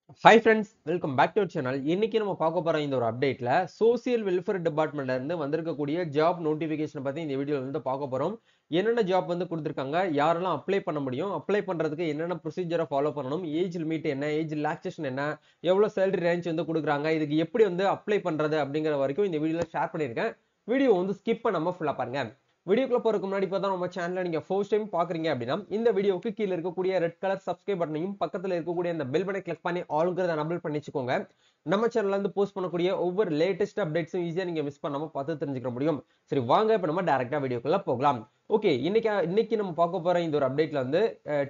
Hi friends, welcome back to our channel. இன்னைக்கு நம்ம பார்க்க போற இந்த ஒரு அப்டேட்ல சோசியல் வெல்ஃபேர் டிபார்ட்மெண்ட்ல இருந்து வந்திருக்கக்கூடிய ஜாப் நோட்டிபிகேஷன் பத்தி இந்த வீடியோல வந்து பார்க்க போறோம். என்னென்ன ஜாப் வந்து கொடுத்திருக்காங்க, யாரெல்லாம் அப்ளை பண்ண முடியும், அப்ளை பண்றதுக்கு என்னென்ன ப்ரொசீஜரை ஃபாலோ பண்ணணும், ஏஜ் லிமிட் என்ன, ஏஜ் ரிலாக்சேஷன் என்ன, எவ்வளவு சேலரி ரேஞ்ச் வந்து கொடுக்குறாங்க, இதுக்கு எப்படி வந்து அப்ளை பண்றது அப்படிங்கிற வரைக்கும் இந்த வீடியோல ஷேர் பண்ணியிருக்கேன். வீடியோ வந்து ஸ்கிப் பண்ணாம ஃபுல்லா பாருங்க. வீடியோக்குள்ள போறதுக்கு முன்னாடி பார்த்தா நம்ம சேனலை நீங்க ஃபர்ஸ்ட் டைம் பாக்குறீங்க அப்படின்னா இந்த வீடியோவுக்கு கீழே இருக்கக்கூடிய ரெட் கலர் சப்ஸ்கிரைப் பட்டனையும் பக்கத்துல இருக்கக்கூடிய அந்த பெல் பட்டனை கிளிக் பண்ணி ஆல்ங்கிறத எனபிள் பண்ணி வச்சுக்கோங்க. நம்ம சேனல்ல இருந்து போஸ்ட் பண்ணக்கூடிய ஒவ்வொரு லேட்டஸ்ட் அப்டேட்ஸும் ஈஸியா நீங்க மிஸ் பண்ணாம பார்த்து தெரிஞ்சுக்க முடியும். சரி, வாங்க இப்ப நம்ம டைரக்டா வீடியோக்குள்ள போகலாம். ஓகே, இன்னைக்கு நம்ம பார்க்க போற இந்த ஒரு அப்டேட்ல வந்து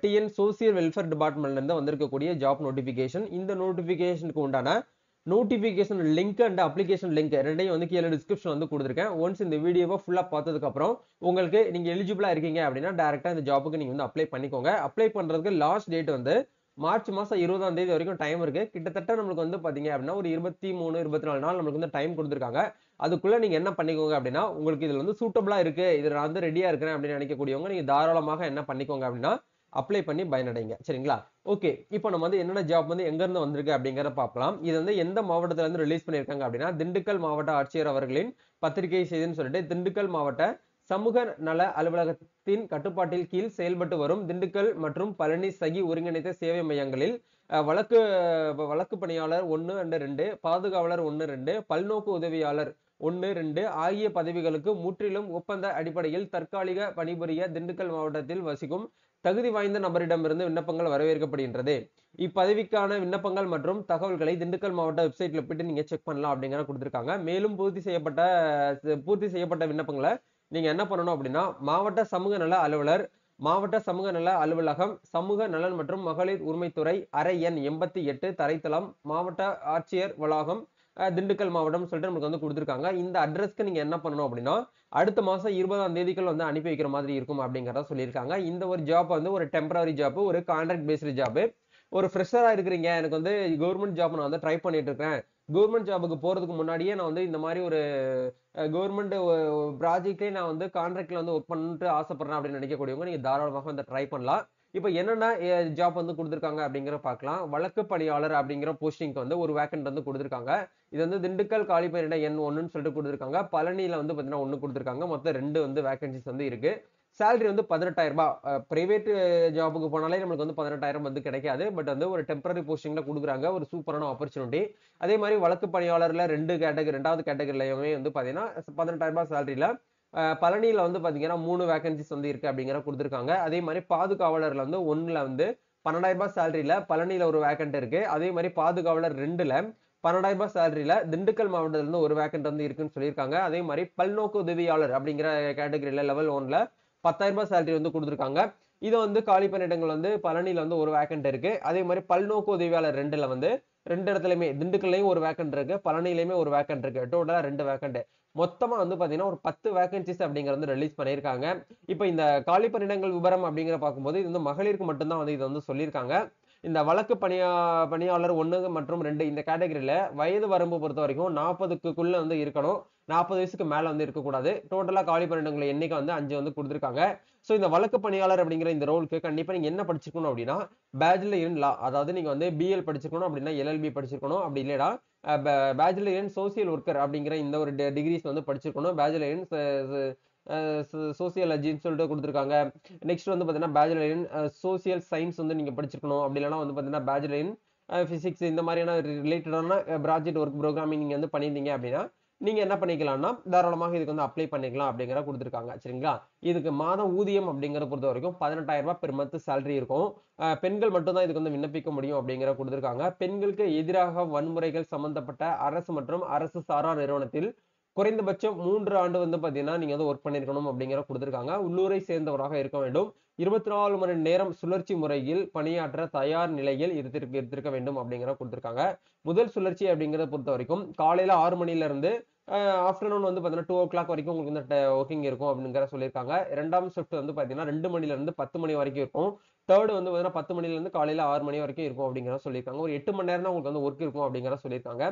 டிஎன் சோசியல் வெல்ஃபேர் டிபார்ட்மெண்ட்ல இருந்து வந்திருக்கக்கூடிய ஜாப் நோட்டிபிகேஷன். இந்த நோட்டிபிகேஷனுக்கு உண்டான notification link and application link ரெண்டையும் வந்து கீழே டிஸ்கிரிப்ஷன் வந்து கொடுத்துருக்கேன். ஒன்ஸ் இந்த வீடியோவை ஃபுல்லா பார்த்ததுக்கு அப்புறம் உங்களுக்கு நீங்க எலிஜிபிளா இருக்கீங்க அப்படின்னா டைரக்டா இந்த ஜாப்புக்கு நீங்க வந்து அப்ளை பண்ணிக்கோங்க. அப்ளை பண்றதுக்கு லாஸ்ட் டேட் வந்து மார்ச் மாசம் 20ஆம் தேதி வரைக்கும் டைம் இருக்கு. கிட்டத்தட்ட நம்மளுக்கு வந்து பாத்தீங்க அப்படின்னா ஒரு 23 24 நாள் நம்மளுக்கு வந்து டைம் கொடுத்துருக்காங்க. அதுக்குள்ள நீங்க என்ன பண்ணிக்கோங்க அப்படின்னா, உங்களுக்கு இதுல வந்து சூட்டபிளா இருக்கு, இதுல நான் வந்து ரெடியா இருக்கிறேன் அப்படின்னு நினைக்கக்கூடியவங்க நீங்க தாராளமாக என்ன பண்ணிக்கோங்க அப்படின்னா அப்ளை பண்ணி பயனடைங்க. சரிங்களா? ஓகே, இப்போ நம்ம வந்து என்னென்ன ஜாப் வந்து எங்க இருந்து வந்திருக்கு அப்படிங்கறத பார்க்கலாம். இது வந்து எந்த மாவட்டத்துல இருந்து ரிலீஸ் பண்ணிருக்காங்க அப்படின்னா, திண்டுக்கல் மாவட்ட ஆட்சியர் அவர்களின் பத்திரிகை செய்தின்னு சொல்லிட்டு திண்டுக்கல் மாவட்ட சமூக நல அலுவலகத்தின் கட்டுப்பாட்டில் கீழ் செயல்பட்டு வரும் திண்டுக்கல் மற்றும் பழனி சகி ஒருங்கிணைந்த சேவை மையங்களில் வழக்கு வழக்கு பணியாளர் 1 and 2, பாதுகாவலர் 1 2, பல்நோக்கு உதவியாளர் 1 2 ஆகிய பதவிகளுக்கு முற்றிலும் ஒப்பந்த அடிப்படையில் தற்காலிக பணிபுரிய திண்டுக்கல் மாவட்டத்தில் வசிக்கும் தகுதி வாய்ந்த நபரிடமிருந்து விண்ணப்பங்கள் வரவேற்கப்படுகின்றது. இப்பதவிக்கான விண்ணப்பங்கள் மற்றும் தகவல்களை திண்டுக்கல் மாவட்ட வெப்சைட்ல போயிட்டு நீங்க செக் பண்ணலாம் அப்படிங்கிற கொடுத்திருக்காங்க. மேலும் பூர்த்தி செய்யப்பட்ட விண்ணப்பங்களை நீங்க என்ன பண்ணணும் அப்படின்னா, மாவட்ட சமூக நல அலுவலர், மாவட்ட சமூக நல அலுவலகம், சமூக நலன் மற்றும் மகளிர் உரிமைத்துறை, அறை எண் 88, தரைத்தளம், மாவட்ட ஆட்சியர் வளாகம், திண்டுக்கல் மாவட்டம் சொல்லிட்டு நமக்கு வந்து கொடுத்திருக்காங்க. இந்த அட்ரஸ்க்கு நீங்க என்ன பண்ணணும் அப்படின்னா, அடுத்த மாசம் 20ஆம் தேதிக்குள் வந்து அனுப்பி வைக்கிற மாதிரி இருக்கும் அப்படிங்கறத சொல்லியிருக்காங்க. இந்த ஒரு ஜாப் வந்து ஒரு டெம்பரரி ஜாப், ஒரு கான்ட்ராக்ட் பேஸ்டு ஜாப். ஒரு ஃப்ரெஷரா இருக்கிறீங்க, எனக்கு வந்து கவர்மெண்ட் ஜாப் நான் வந்து ட்ரை பண்ணிட்டு இருக்கேன், கவர்மெண்ட் ஜாபுக்கு போறதுக்கு முன்னாடியே நான் வந்து இந்த மாதிரி ஒரு கவர்மெண்ட் ப்ராஜெக்ட்லயே நான் வந்து கான்ட்ராக்ட்ல வந்து ஒர்க் பண்ணிட்டு ஆசைப்படுறேன் அப்படின்னு நினைக்கக்கூடியவங்க நீங்க தாராளமாக வந்து ட்ரை பண்ணலாம். இப்போ என்னென்ன ஜாப் வந்து கொடுத்திருக்காங்க அப்படிங்கிற பார்க்கலாம். வழக்கு பணியாளர் அப்படிங்கிற போஸ்டிங்க்கு வந்து ஒரு வேக்கன்ட் வந்து கொடுத்திருக்காங்க. இது வந்து திண்டுக்கல் காலிப்பணியிட எண் 1ன்னு சொல்லிட்டு கொடுத்திருக்காங்க. பழனியில வந்து பாத்தீங்கன்னா 1 கொடுத்திருக்காங்க. மொத்தம் 2 வந்து வேகன்சிஸ் வந்து இருக்கு. சேலரி வந்து 18,000 ரூபாய். பிரைவேட் ஜாபுக்கு போனாலே நம்மளுக்கு வந்து 18,000 வந்து கிடைக்காது. பட் வந்து ஒரு டெம்பரரி போஸ்டிங்ல கொடுக்குறாங்க. ஒரு சூப்பரான ஆப்பர்ச்சுனிட்டி. அதே மாதிரி வழக்கு பணியாளர்ல 2 கேட்டகரி, 2வது கேட்டகரிலயுமே வந்து பாத்தீங்கன்னா 18,000 ரூபாய் சேலரியில பழனியில வந்து பாத்தீங்கன்னா 3 வேகன்சிஸ் வந்து இருக்கு அப்படிங்கிற கொடுத்திருக்காங்க. அதே மாதிரி பாதுகாவலர்ல வந்து 1ல வந்து 12,000 ரூபாய் சேலரியில பழனியில ஒரு வேகன்ட் இருக்கு. அதே மாதிரி பாதுகாவலர் 2ல 12,000 ரூபாய் சேலரியில திண்டுக்கல் மாவட்டத்துல இருந்து ஒரு வேகன்ட் வந்து இருக்குன்னு சொல்லியிருக்காங்க. அதே மாதிரி பல்நோக்கு உதவியாளர் அப்படிங்கிற கேட்டகரியில லெவல் 1ல 10,000 ரூபாய் சேலரி வந்து கொடுத்திருக்காங்க. இது வந்து காலி பணியிடங்கள் வந்து பழனியில வந்து ஒரு வேக்கன்ட் இருக்கு. அதே மாதிரி பல்நோக்கு உதவியாளர் 2ல வந்து 2 இடத்துலயுமே திண்டுக்கல்லையும் ஒரு வேக்கன்ட் இருக்கு, பழனியிலுமே ஒரு வேக்கன்ட் இருக்கு. டோட்டலா 2 வேக்கன்ட். மொத்தமா வந்து பாத்தீங்கன்னா ஒரு 10 வேகன்சிஸ் அப்படிங்கறது வந்து ரிலீஸ் பண்ணியிருக்காங்க. இப்ப இந்த காலி பணியிடங்கள் விவரம் அப்படிங்கிற பார்க்கும்போது இது வந்து மகளிருக்கு மட்டும்தான் வந்து இது வந்து சொல்லியிருக்காங்க. இந்த வழக்கு பணியாளர் 1 மற்றும் 2 இந்த கேட்டகரியில வயது வரம்பு பொறுத்த வரைக்கும் 40க்குள்ள வந்து இருக்கணும். 40 வயசுக்கு மேல வந்து இருக்கக்கூடாது. டோட்டலா காலி பணியிடங்கள் எண்ணிக்கை வந்து 5 வந்து கொடுத்திருக்காங்க. சோ இந்த வழக்கு பணியாளர் அப்படிங்கிற இந்த ரோலுக்கு கண்டிப்பா நீங்க என்ன படிச்சிருக்கணும் அப்படின்னா, பேச்சுலர் இன் லா, அதாவது நீங்க வந்து பிஎல் படிச்சிருக்கணும் அப்படின்னா எல்எல்பி படிச்சிருக்கணும். அப்படி இல்லைனா பேச்சுலர் இன் சோசியல் ஒர்க்கர் அப்படிங்கிற இந்த ஒரு டிகிரிஸ் வந்து படிச்சிருக்கணும். பேச்சுலர் இன் சோசியாலஜின்னு சொல்லிட்டு கொடுத்திருக்காங்க. நெக்ஸ்ட் வந்து பாத்தீங்கன்னா பேச்சுலர் இன் சோசியல் சயின்ஸ் வந்து நீங்க படிச்சிருக்கணும். அப்படி இல்லைன்னா வந்து பாத்தீங்கன்னா பேச்சுலர் இன் பிசிக்ஸ் இந்த மாதிரியான ரிலேட்டடான ப்ராஜெக்ட் ஒர்க் ப்ரோக்ராமிங் நீங்க வந்து பண்ணியிருந்தீங்க அப்படின்னா நீங்க என்ன பண்ணிக்கலாம்னா தாராளமாக இதுக்கு வந்து அப்ளை பண்ணிக்கலாம் அப்படிங்கிற கொடுத்திருக்காங்க. சரிங்களா? இதுக்கு மாத ஊதியம் அப்படிங்கிற பொறுத்த வரைக்கும் 18,000 ரூபாய் பெர் மந்த் சேலரி இருக்கும். பெண்கள் மட்டும் தான் இதுக்கு வந்து விண்ணப்பிக்க முடியும் அப்படிங்கிற கொடுத்திருக்காங்க. பெண்களுக்கு எதிராக வன்முறைகள் சம்பந்தப்பட்ட அரசு மற்றும் அரசு சாரா நிறுவனத்தில் குறைந்தபட்சம் 3 ஆண்டு வந்து பாத்தீங்கன்னா நீங்க வந்து ஒர்க் பண்ணிருக்கணும் அப்படிங்கிற கொடுத்திருக்காங்க. உள்ளூரை சேர்ந்தவராக இருக்க வேண்டும். 24 மணி நேரம் சுழற்சி முறையில் பணியாற்ற தயார் நிலையில் இருந்திருக்க வேண்டும் அப்படிங்கிற கொடுத்திருக்காங்க. முதல் சுழற்சி அப்படிங்கிறத பொறுத்த வரைக்கும் காலையில 6 மணில இருந்து ஆஃப்டர்நூன் வந்து பாத்தீங்கன்னா 2 o'clock வரைக்கும் உங்களுக்கு வந்து ஒர்க்கிங் இருக்கும் அப்படிங்கிற சொல்லியிருக்காங்க. 2ஆம் ஷிஃப்ட் வந்து பாத்தீங்கன்னா 2 மணில இருந்து 10 மணி வரைக்கும் இருக்கும். தேர்ட் வந்து பாத்தீங்கன்னா 10 மணில இருந்து காலையில 6 மணி வரைக்கும் இருக்கும் அப்படிங்கிற சொல்லியிருக்காங்க. ஒரு 8 மணி நேரம் தான் உங்களுக்கு வந்து ஒர்க் இருக்கும் அப்படிங்கிற சொல்லியிருக்காங்க.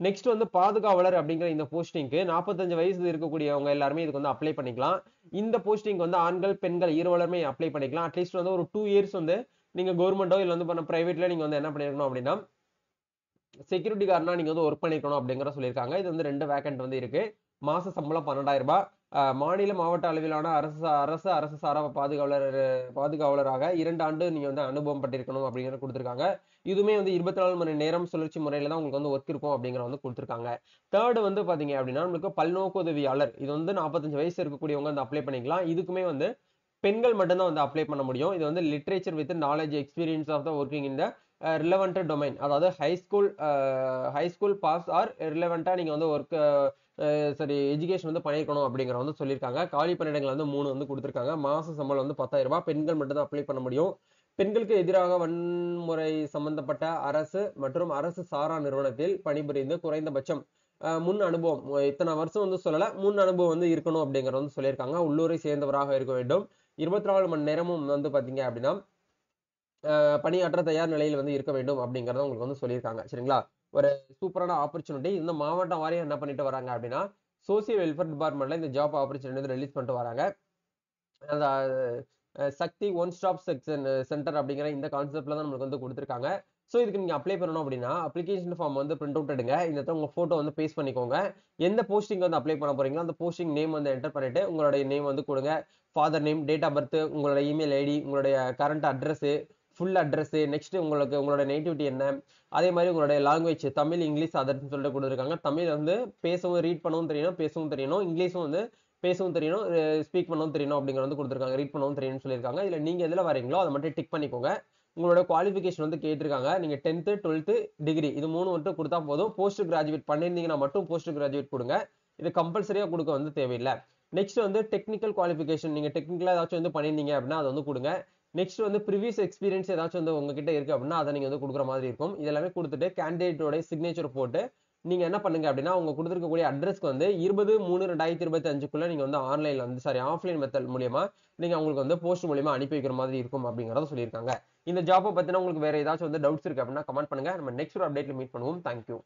நெக்ஸ்ட் வந்து பாதுகாவலர் அப்படிங்கிற இந்த போஸ்டிங்க்கு 45 வயசு இருக்கக்கூடியவங்க எல்லாருமே இதுக்கு வந்து அப்ளை பண்ணிக்கலாம். இந்த போஸ்டிங் வந்து ஆண்கள் பெண்கள் இருவருமே அப்ளை பண்ணிக்கலாம். அட்லீஸ்ட் வந்து ஒரு 2 இயர்ஸ் வந்து நீங்க கவர்மெண்டோ இல்ல வந்து பிரைவேட்ல நீங்க வந்து என்ன பண்ணிருக்கணும் அப்படின்னா செக்யூரிட்டி கார்டனா நீங்க வந்து ஒர்க் பண்ணிக்கணும் அப்படிங்கிற சொல்லியிருக்காங்க. இது வந்து 2 வேக்கன்ட் வந்து இருக்கு. மாச சம்பளம் 12,000 ரூபாய். மாநில, மாவட்ட அளவிலான அரசு சாரா பாதுகாவலராக 2 ஆண்டு நீங்க வந்து அனுபவம் பட்டிருக்கணும் அப்படிங்கிறத குடுத்திருக்காங்க. இதுவுமே வந்து 24 மணி நேரம் சுழற்சி முறையில தான் உங்களுக்கு வந்து ஒர்க் இருக்கும் அப்படிங்கிற வந்து குடுத்திருக்காங்க. 3 வந்து பாத்தீங்க அப்படின்னா, நம்மளுக்கு பல்நோக்கு உதவியாளர். இது வந்து 45 வயசு இருக்கக்கூடியவங்க வந்து அப்ளை பண்ணிக்கலாம். இதுக்குமே வந்து பெண்கள் மட்டும் தான் வந்து அப்ளை பண்ண முடியும். இது வந்து literature with knowledge experience of the working in the relevant domain. அதாவது ஹை ஸ்கூல் பாஸ் ஆர் ரிலவெண்டா நீங்க வந்து ஒர்க் சரி எஜுகேஷன் வந்து பண்ணியிருக்கணும் அப்படிங்கிற வந்து சொல்லியிருக்காங்க. காலி பணியிடங்கள் வந்து 3 வந்து குடுத்திருக்காங்க. மாச சம்பளம் வந்து 10,000 ரூபாய். பெண்கள் மட்டும் தான் அப்ளை பண்ண முடியும். பெண்களுக்கு எதிராக வன்முறை சம்பந்தப்பட்ட அரசு மற்றும் அரசு சாரா நிறுவனத்தில் பணிபுரிந்து குறைந்தபட்சம் முன் அனுபவம் இத்தனை வருஷம் வந்து சொல்லல, முன் அனுபவம் வந்து இருக்கணும் அப்படிங்கிறத வந்து சொல்லியிருக்காங்க. உள்ளூரை சேர்ந்தவராக இருக்க வேண்டும். 24 மணி நேரமும் வந்து பாத்தீங்க அப்படின்னா பணியாற்ற தயார் நிலையில் வந்து இருக்க வேண்டும் அப்படிங்கறத உங்களுக்கு வந்து சொல்லியிருக்காங்க. சரிங்களா? ஒரு சூப்பரான ஆப்பர்ச்சுனிட்டி. இந்த மாவட்டம் வாரியா என்ன பண்ணிட்டு வராங்க அப்படின்னா, சோசியல் வெல்ஃபேர் டிபார்ட்மெண்ட்ல இந்த ஜாப் ஆப்பர்ச்சுனிட்டி வந்து ரிலீஸ் பண்ணிட்டு வராங்க. அந்த சக்தி ஒன் ஸ்டாப் சென்டர் அப்படிங்கிற இந்த கான்செப்ட்ல தான் நம்மளுக்கு வந்து குடுத்திருக்காங்க. சோ இதுக்கு நீங்க அப்ளை பண்ணணும் அப்படின்னா, அப்ளிகேஷன் ஃபார்ம் வந்து பிரிண்ட் அவுட் எடுங்க. இந்த இடத்துல உங்க போட்டோ வந்து பேஸ்ட் பண்ணிக்கோங்க. எந்த போஸ்டிங் வந்து அப்ளை பண்ண போறீங்களோ அந்த போஸ்டிங் நேம் வந்து என்டர் பண்ணிட்டு உங்களுடைய நேம் வந்து கொடுங்க. Father name, date of birth, உங்களுடைய இமெயில் ஐடி, உங்களுடைய current address, full address, next உங்களுக்கு உங்களோட நேட்டிவிட்டி என்ன, அதே மாதிரி உங்களுடைய லாங்குவேஜ் தமிழ், இங்கிலீஷ், அதர்ஸ்னு சொல்லிட்டு கொடுத்துருக்காங்க. தமிழ் வந்து பேசவும் ரீட் பண்ணவும் தெரியணும், பேசவும் தெரியணும். இங்கிலீஷும் வந்து பேசவும் தெரியணும், ஸ்பீக் பண்ணவும் தெரியணும் அப்படிங்கிற வந்து கொடுத்துருக்காங்க. ரீட் பண்ணவும் தெரியணும்னு சொல்லியிருக்காங்க. இதுல நீங்க எதுல வரீங்களோ அதை மட்டும் டிக் பண்ணிக்கோங்க. உங்களோட குவாலிஃபிகேஷன் வந்து கேட்டிருக்காங்க. நீங்க 10th 12th டிகிரி இது 3 மட்டும் கொடுத்தா போதும். போஸ்ட் கிராஜுவேட் பண்ணியிருந்தீங்கன்னா மட்டும் போஸ்ட் கிராஜுவேட் கொடுங்க. இது கம்பல்சரியா கொடுக்க வந்து தேவையில்லை. நெக்ஸ்ட் வந்து டெக்னிக்கல் குவாலிஃபிகேஷன், நீங்க டெக்னிக்கலா ஏதாச்சும் வந்து பண்ணியிருந்தீங்க அப்படின்னா அதை வந்து கொடுங்க. நெக்ஸ்ட் வந்து ப்ரீவியஸ் எக்ஸ்பீரியன்ஸ் ஏதாச்சும் வந்து உங்ககிட்ட இருக்கு அப்படின்னா அதை நீங்க வந்து கொடுக்குற மாதிரி இருக்கும். இதெல்லாமே கொடுத்துட்டு கேண்டிடேட்டோட சிக்னேச்சர் போட்டு நீங்க என்ன பண்ணுங்க அப்படின்னா உங்க கொடுத்துருக்கக்கூடிய அட்ரஸ்க்கு வந்து 20/3/2025க்குள்ள நீங்க வந்து ஆன்லைன்ல வந்து ஆஃப்லைன் மெத்தட் மூலியமா நீங்க அவங்களுக்கு வந்து போஸ்ட் மூலியமா அனுப்பி வைக்கிற மாதிரி இருக்கும் அப்படிங்கறத சொல்லியிருக்காங்க. இந்த ஜாப்பை பத்தின உங்களுக்கு வேற ஏதாச்சும் வந்து டவுட்ஸ் இருக்கு அப்படின்னா கமெண்ட் பண்ணுங்க. நம்ம நெக்ஸ்ட் ஒரு அப்டேட்ல மீட் பண்ணுவோம். தேங்க்யூ.